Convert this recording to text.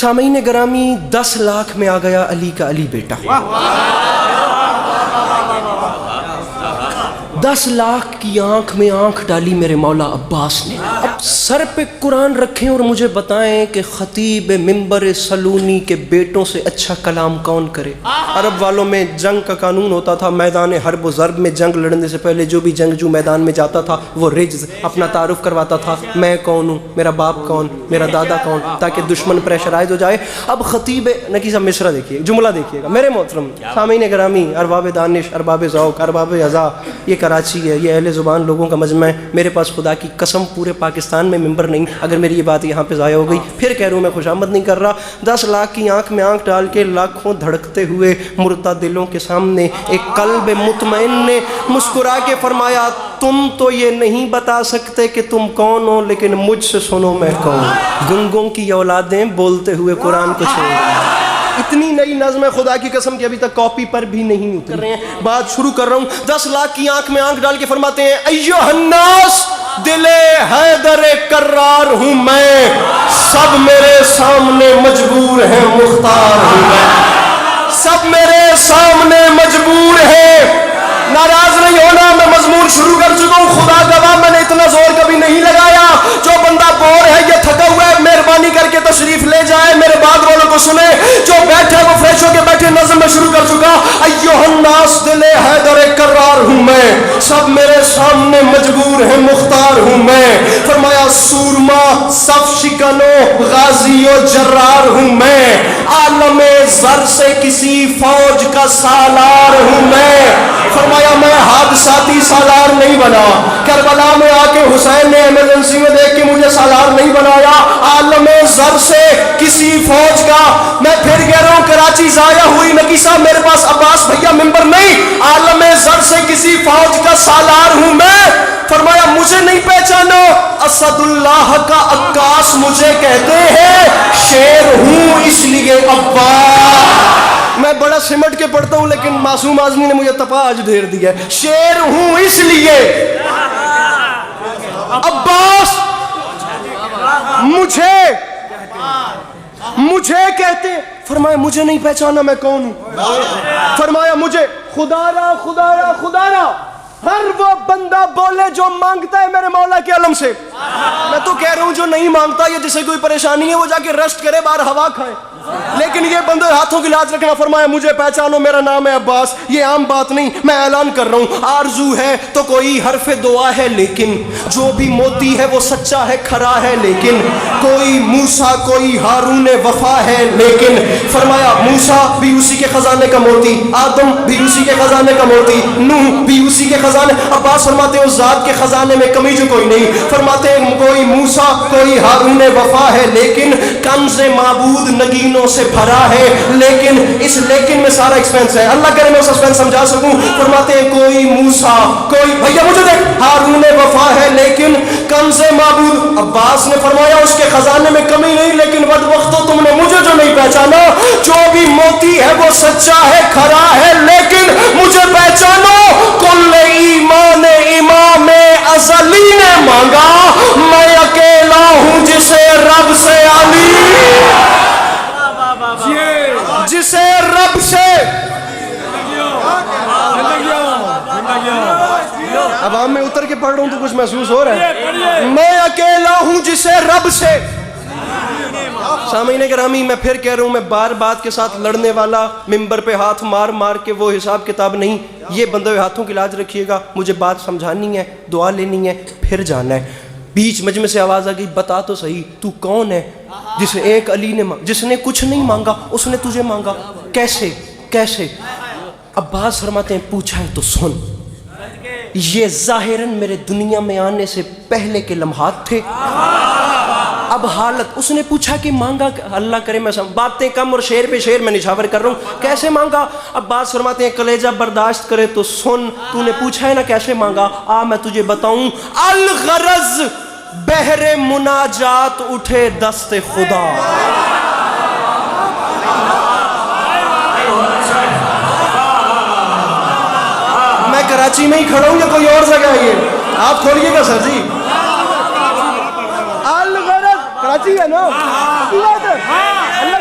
سامعین گرامی 10 لاکھ میں آ گیا علی کا علی بیٹا. 10 لاکھ کی آنکھ میں آنکھ ڈالی میرے مولا عباس نے. اب سر پہ قرآن رکھیں اور مجھے بتائیں کہ خطیب منبر سلونی کے بیٹوں سے اچھا کلام کون کرے. عرب والوں میں جنگ کا قانون ہوتا تھا، میدان حرب و ضرب میں جنگ لڑنے سے پہلے جو بھی جنگجو میدان میں جاتا تھا وہ رجز اپنا تعارف کرواتا تھا، میں کون ہوں، میرا باپ کون، میرا دادا کون، تاکہ دشمن پریشرائز ہو جائے. اب خطیب نکی صاحب مصرع دیکھیے، جملہ دیکھیے گا میرے محترم سامعین گرامی، ارباب دانش، ارباب ذوق، ارباب اذا، یہ کراچی ہے، یہ اہل زبان لوگوں کا مجمع ہے. میرے پاس خدا کی قسم پورے پاکستان میں ممبر نہیں. اگر میری یہ بات یہاں پہ ضائع ہو گئی پھر کہہ رہا ہوں میں خوشامد نہیں کر رہا. 10 لاکھ کی آنکھ میں آنکھ ڈال کے لاکھوں دھڑکتے ہوئے مردہ دلوں کے سامنے ایک قلب مطمئن نے مسکرا کے فرمایا تم تو یہ نہیں بتا سکتے کہ تم کون ہو، لیکن مجھ سے سنو میں کون. گنگوں کی اولادیں بولتے ہوئے قرآن کو چھوڑ. اتنی نئی نظم ہے خدا کی قسم کہ ابھی تک کاپی پر بھی نہیں اتر رہے ہیں. بات شروع کر رہا ہوں. 10 لاکھ کی آنکھ میں آنکھ ڈال کے فرماتے ہیں ایھا الناس دل حیدر کرار ہوں میں، سب میرے سامنے مجبور ہیں مختار ہوں میں. سب میرے سامنے مجبور ہیں. ناراض نہیں ہونا، میں مضمون شروع کر چکا ہوں. خدا گواہ میں نے اتنا زور کبھی نہیں لگایا. جو بندہ بور ہے یا تھکا ہوا ہے مہربانی کر کے تشریف لے جائے، میرے بعد والوں کو سنے. جو بیٹھے وہ فریش ہو کے بیٹھے. نظم میں شروع کر چکا. ایھا الناس دل حیدر کرار ہوں میں، سب میرے سامنے مجبور ہیں مختار ہوں میں. فرمایا سورما صف شکنو غازی و جرار ہوں میں، عالم زر سے کسی فوج کا سالار ہوں میں. فرمایا میں حادثاتی سالار نہیں بنا، کربلا میں آ کے حسین نے ایمرجنسی میں دیکھ کے مجھے سالار نہیں بنایا. عالم زر سے کسی فوج کا، میں پھر کہہ رہا ہوں کراچی ضائع ہوئی نکی صاحب میرے پاس عباس بھیا ممبر نہیں. عالم زر سے کسی فوج کا سالار ہوں میں. فرمایا مجھے نہیں پہچانو، اسد اللہ کا عکاس مجھے کہتے ہیں، شیر ہوں اس لیے عباس. میں بڑا سمٹ کے پڑھتا ہوں لیکن معصوم اعظمی نے مجھے تپا آج دھیر دیا ہے. شیر ہوں اس لیے عباس مجھے کہتے. فرمایا مجھے نہیں پہچانا میں کون ہوں. فرمایا مجھے خدا را ہر وہ بندہ بولے جو مانگتا ہے میرے مولا کے علم سے. میں تو کہہ رہا ہوں جو نہیں مانگتا یا جسے کوئی پریشانی ہے وہ جا کے ریسٹ کرے، باہر ہوا کھائے. لیکن یہ بندے ہاتھوں کی لاج رکھنا. فرمایا مجھے پہچانو، میرا نام ہے عباس. یہ عام بات نہیں، میں اعلان کر رہا ہوں. آرزو ہے تو کوئی حرف دعا ہے، لیکن جو بھی موتی ہے وہ سچا ہے، کھرا ہے. لیکن کوئی موسیٰ کوئی ہارون وفا ہے. لیکن فرمایا موسیٰ بھی اسی کے خزانے کا موتی، آدم بھی اسی کے خزانے کا موتی، نوح بھی اسی کے خزانے. عباس فرماتے ہیں اس ذات کے خزانے میں کمی جو کوئی نہیں. فرماتے ہیں کوئی موسیٰ کوئی ہارون وفا ہے، لیکن کنز معبود نگینوں سے بھرا ہے. لیکن اس لیکن میں سارا ایکسپینس ہے، اللہ کرے میں سسپینس سمجھا سکوں. فرماتے ہیں کوئی موسیٰ کوئی بھیا مجھے دیکھ ہارون وفا ہے، لیکن کنز معبود. عباس نے فرمایا اس کے خزانے میں کمی نہیں، لیکن بد وقتو تم نے مجھے جو نہیں پہچانا. جو بھی موتی ہے وہ سچا ہے، کھرا ہے. لیکن مجھے پہچانو، کل ایمان امام ازلی نے مانگا، میں اکیلا ہوں جسے رب سے جسے رب سے عوام میں اتر کے پڑھ رہا ہوں تو کچھ محسوس ہو رہا ہے. میں اکیلا ہوں جسے رب سے. سامعین گرامی میں پھر کہہ رہا ہوں، میں بار بات کے ساتھ لڑنے والا، ممبر پہ ہاتھ مار مار کے وہ حساب کتاب نہیں. یہ بندے ہاتھوں کی لاج رکھیے گا. مجھے بات سمجھانی ہے، دعا لینی ہے، پھر جانا ہے. بیچ مجمع سے آواز آ گئی بتا تو صحیح تو کون ہے جسے ایک علی نے جس نے کچھ نہیں مانگا اس نے تجھے مانگا. کیسے؟ عباس فرماتے ہیں پوچھا ہے تو سن. یہ ظاہراً میرے دنیا میں آنے سے پہلے کے لمحات تھے. اب حالت اس نے پوچھا کہ مانگا، اللہ کرے میں باتیں کم اور شعر پہ شعر میں نشاور کر رہا ہوں. کیسے مانگا؟ عباس فرماتے ہیں کلیجہ برداشت کرے تو سن. تو نے پوچھا ہے نا کیسے مانگا، آ میں تجھے بتاؤں. الغرض بحر مناجات اٹھے دست خدا. میں کراچی میں ہی کھڑا ہوں یا کوئی اور جگہ ہے؟ یہ آپ کھولیے گا سر جی. کراچی ہے نا، اللہ